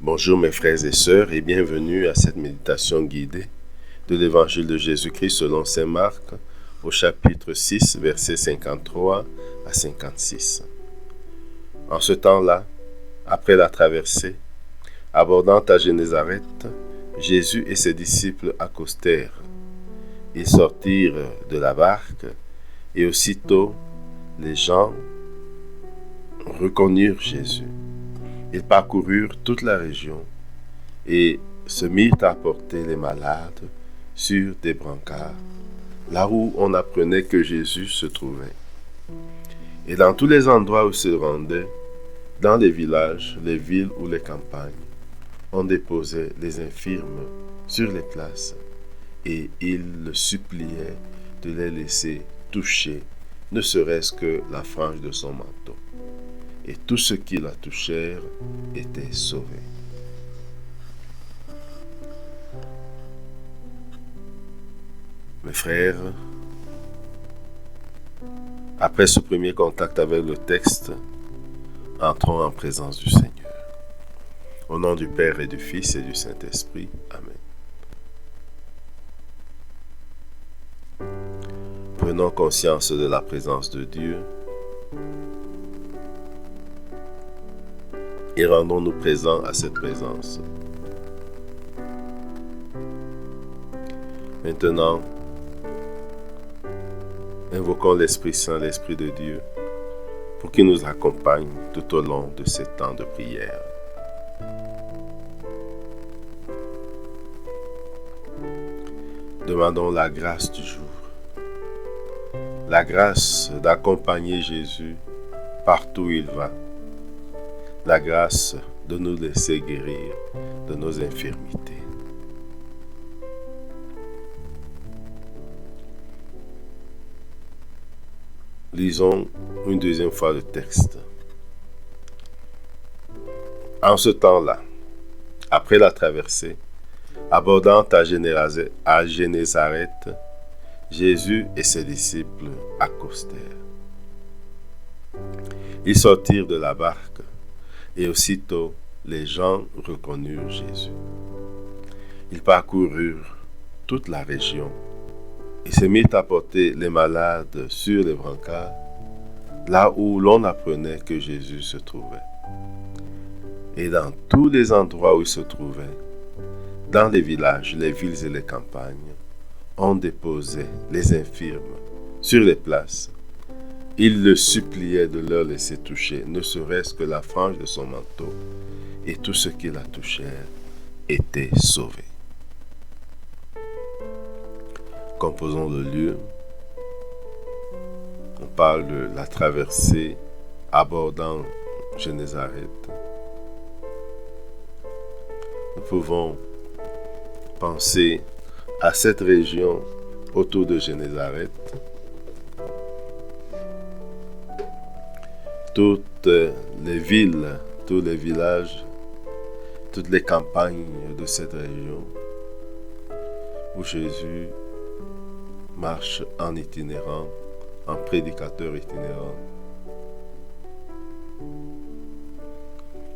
Bonjour mes frères et sœurs et bienvenue à cette méditation guidée de l'Évangile de Jésus-Christ selon saint Marc au chapitre 6 versets 53 à 56. En ce temps-là, après la traversée, abordant à Génézareth, Jésus et ses disciples accostèrent. Ils sortirent de la barque et aussitôt les gens reconnurent Jésus. Ils parcoururent toute la région et se mirent à porter les malades sur des brancards, là où on apprenait que Jésus se trouvait. Et dans tous les endroits où ils se rendaient, dans les villages, les villes ou les campagnes, on déposait les infirmes sur les places et ils le suppliaient de les laisser toucher, ne serait-ce que la frange de son manteau. Et tous ceux qui la touchèrent étaient sauvés. Mes frères, après ce premier contact avec le texte, entrons en présence du Seigneur. Au nom du Père et du Fils et du Saint-Esprit. Amen. Prenons conscience de la présence de Dieu et rendons-nous présents à cette présence. Maintenant, invoquons l'Esprit Saint, l'Esprit de Dieu, pour qu'il nous accompagne tout au long de ces temps de prière. Demandons la grâce du jour, la grâce d'accompagner Jésus partout où il va, la grâce de nous laisser guérir de nos infirmités. Lisons une deuxième fois le texte. En ce temps-là, après la traversée, abordant à Génézareth, Jésus et ses disciples accostèrent. Ils sortirent de la barque et aussitôt les gens reconnurent Jésus. Ils parcoururent toute la région et se mirent à porter les malades sur les brancards, là où l'on apprenait que Jésus se trouvait. Et dans tous les endroits où il se trouvait, dans les villages, les villes et les campagnes, on déposait les infirmes sur les places. Il le suppliait de leur laisser toucher, ne serait-ce que la frange de son manteau, et tous ceux qui la touchèrent étaient sauvés. Composons le lieu. On parle de la traversée abordant Génézareth. Nous pouvons penser à cette région autour de Génézareth. Toutes les villes, tous les villages, toutes les campagnes de cette région où Jésus marche en itinérant, en prédicateur itinérant.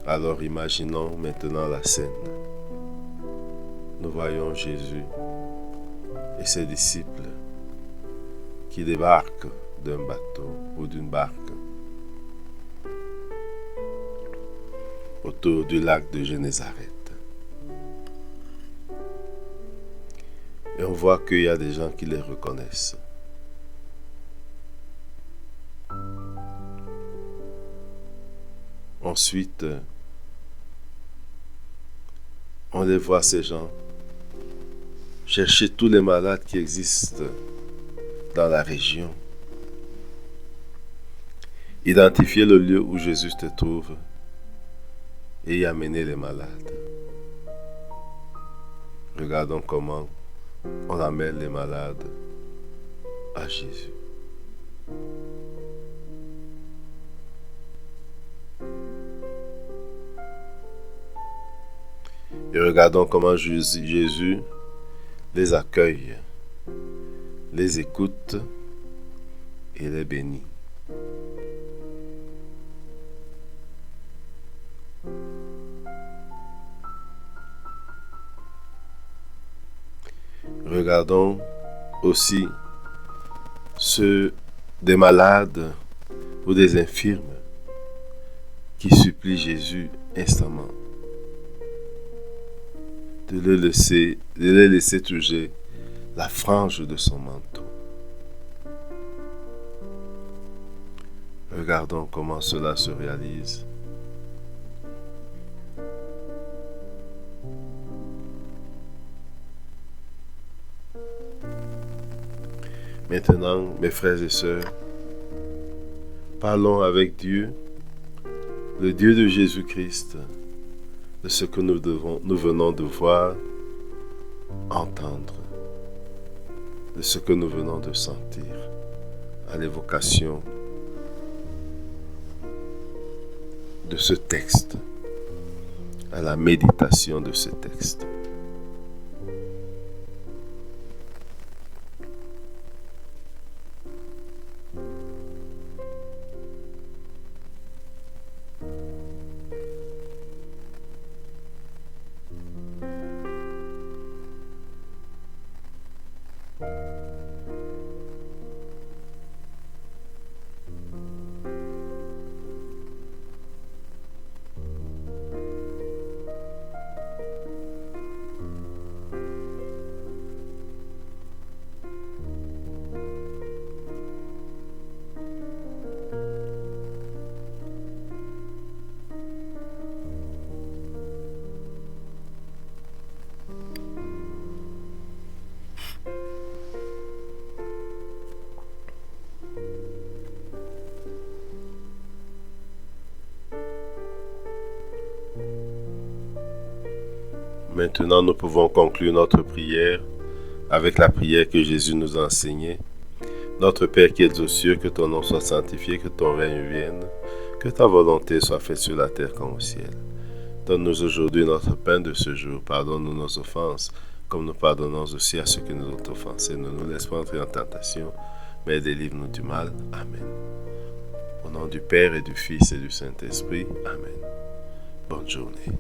Alors imaginons maintenant la scène. Nous voyons Jésus et ses disciples qui débarquent d'un bateau ou d'une barque autour du lac de Génézareth. Et on voit qu'il y a des gens qui les reconnaissent. Ensuite, on les voit, ces gens, chercher tous les malades qui existent dans la région. Identifier le lieu où Jésus se trouve et y amener les malades. Regardons comment on amène les malades à Jésus. Et regardons comment Jésus les accueille, les écoute et les bénit. Regardons aussi ceux des malades ou des infirmes qui supplient Jésus instamment de les laisser toucher la frange de son manteau. Regardons comment cela se réalise. Maintenant, mes frères et sœurs, parlons avec Dieu, le Dieu de Jésus-Christ, de ce que nous venons de voir, entendre, de ce que nous venons de sentir à l'évocation de ce texte, à la méditation de ce texte. Maintenant, nous pouvons conclure notre prière avec la prière que Jésus nous a enseignée. Notre Père qui es aux cieux, que ton nom soit sanctifié, que ton règne vienne, que ta volonté soit faite sur la terre comme au ciel. Donne-nous aujourd'hui notre pain de ce jour. Pardonne-nous nos offenses, comme nous pardonnons aussi à ceux qui nous ont offensés. Ne nous laisse pas entrer en tentation, mais délivre-nous du mal. Amen. Au nom du Père et du Fils et du Saint-Esprit. Amen. Bonne journée.